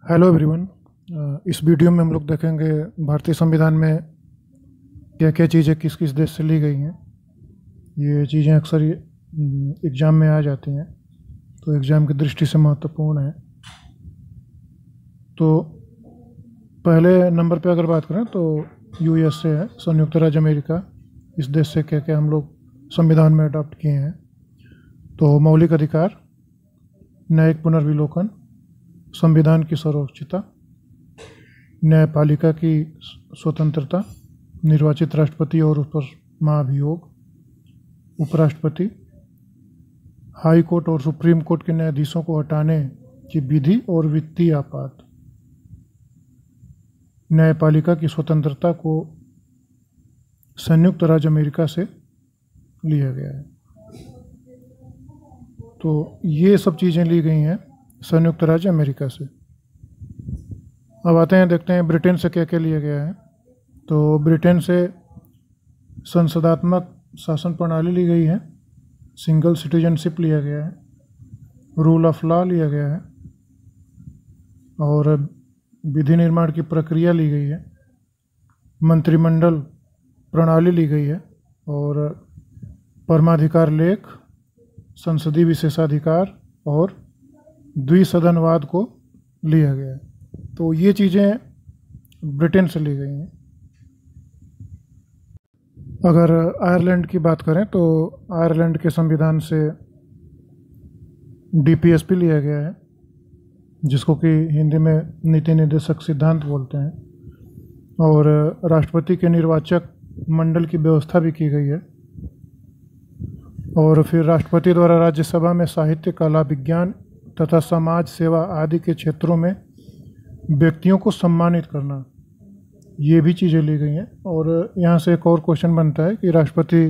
Hello everyone. इस video में हम लोग देखेंगे भारतीय संविधान में क्या क्या चीज़ें किस किस देश से ली गई हैं। ये चीज़ें अक्सर एग्ज़ाम में आ जाती हैं, तो एग्ज़ाम की दृष्टि से महत्वपूर्ण है। तो पहले नंबर पे अगर बात करें तो यूएसए है, संयुक्त राज्य अमेरिका। इस देश से क्या क्या हम लोग संविधान में अडॉप्ट किए हैं। तो मौलिक अधिकार, न्यायिक पुनर्विलोकन, संविधान की सर्वोच्चता, न्यायपालिका की स्वतंत्रता, निर्वाचित राष्ट्रपति और उस पर महाभियोग, उपराष्ट्रपति, हाई कोर्ट और सुप्रीम कोर्ट के न्यायाधीशों को हटाने की विधि और वित्तीय आपात, न्यायपालिका की स्वतंत्रता को संयुक्त राज्य अमेरिका से लिया गया है। तो ये सब चीज़ें ली गई हैं संयुक्त राज्य अमेरिका से। अब आते हैं, देखते हैं ब्रिटेन से क्या क्या लिया गया है। तो ब्रिटेन से संसदात्मक शासन प्रणाली ली गई है, सिंगल सिटीजनशिप लिया गया है, रूल ऑफ लॉ लिया गया है, और विधि निर्माण की प्रक्रिया ली गई है, मंत्रिमंडल प्रणाली ली गई है, और परमाधिकार लेख, संसदीय विशेषाधिकार और द्विसदनवाद को लिया गया है। तो ये चीज़ें ब्रिटेन से ली गई हैं। अगर आयरलैंड की बात करें तो आयरलैंड के संविधान से डीपीएसपी लिया गया है, जिसको कि हिंदी में नीति निर्देशक सिद्धांत बोलते हैं, और राष्ट्रपति के निर्वाचक मंडल की व्यवस्था भी की गई है। और फिर राष्ट्रपति द्वारा राज्यसभा में साहित्य, कला, विज्ञान तथा समाज सेवा आदि के क्षेत्रों में व्यक्तियों को सम्मानित करना, ये भी चीज़ें ली गई हैं। और यहाँ से एक और क्वेश्चन बनता है कि राष्ट्रपति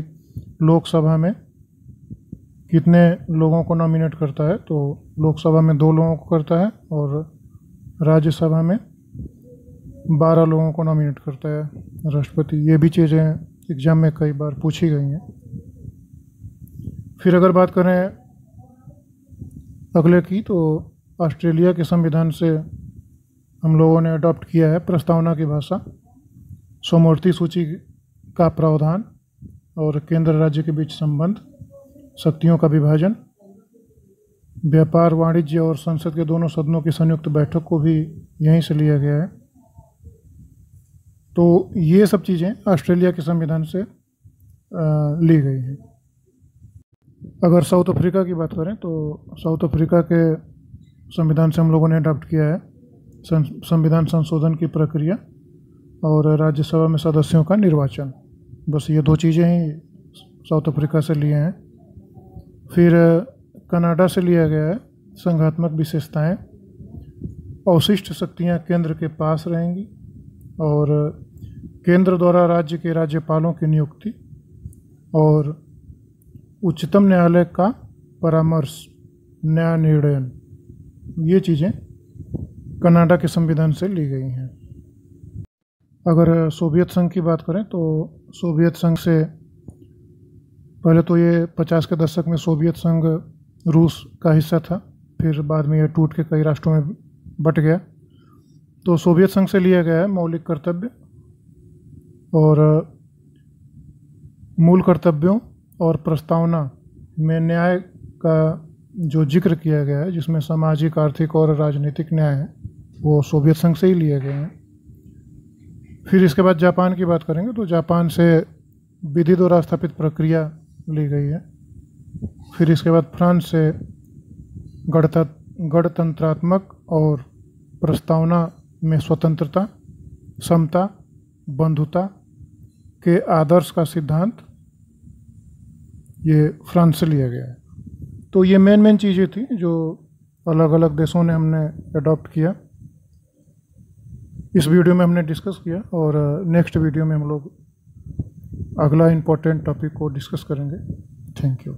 लोकसभा में कितने लोगों को नॉमिनेट करता है। तो लोकसभा में 2 लोगों को करता है और राज्यसभा में 12 लोगों को नॉमिनेट करता है राष्ट्रपति। ये भी चीज़ें एग्जाम में कई बार पूछी गई हैं। फिर अगर बात करें अगले की, तो ऑस्ट्रेलिया के संविधान से हम लोगों ने अडॉप्ट किया है प्रस्तावना की भाषा, स्वमूर्ति सूची का प्रावधान, और केंद्र राज्य के बीच संबंध, शक्तियों का विभाजन, व्यापार, वाणिज्य और संसद के दोनों सदनों की संयुक्त बैठक को भी यहीं से लिया गया है। तो ये सब चीज़ें ऑस्ट्रेलिया के संविधान से ली गई हैं। अगर साउथ अफ्रीका की बात करें तो साउथ अफ्रीका के संविधान से हम लोगों ने अडॉप्ट किया है संविधान संशोधन की प्रक्रिया और राज्यसभा में सदस्यों का निर्वाचन। बस ये 2 चीज़ें ही साउथ अफ्रीका से लिए हैं। फिर कनाडा से लिया गया है संघात्मक विशेषताएं, अवशिष्ट शक्तियां केंद्र के पास रहेंगी, और केंद्र द्वारा राज्य के राज्यपालों की नियुक्ति, और उच्चतम न्यायालय का परामर्श, न्याय निर्णय, ये चीज़ें कनाडा के संविधान से ली गई हैं। अगर सोवियत संघ की बात करें तो सोवियत संघ से पहले तो ये 50 के दशक में सोवियत संघ रूस का हिस्सा था, फिर बाद में ये टूट के कई राष्ट्रों में बट गया। तो सोवियत संघ से लिया गया है मौलिक कर्तव्य, और मूल कर्तव्यों और प्रस्तावना में न्याय का जो जिक्र किया गया है, जिसमें सामाजिक, आर्थिक और राजनीतिक न्याय है, वो सोवियत संघ से ही लिए गए हैं। फिर इसके बाद जापान की बात करेंगे तो जापान से विधि द्वारा स्थापित प्रक्रिया ली गई है। फिर इसके बाद फ्रांस से गणतंत्रात्मक और प्रस्तावना में स्वतंत्रता, समता, बंधुता के आदर्श का सिद्धांत, ये फ्रांस से लिया गया है। तो ये मेन चीज़ें थी जो अलग अलग देशों ने हमने अडॉप्ट किया। इस वीडियो में हमने डिस्कस किया, और नेक्स्ट वीडियो में हम लोग अगला इम्पोर्टेंट टॉपिक को डिस्कस करेंगे। Thank you.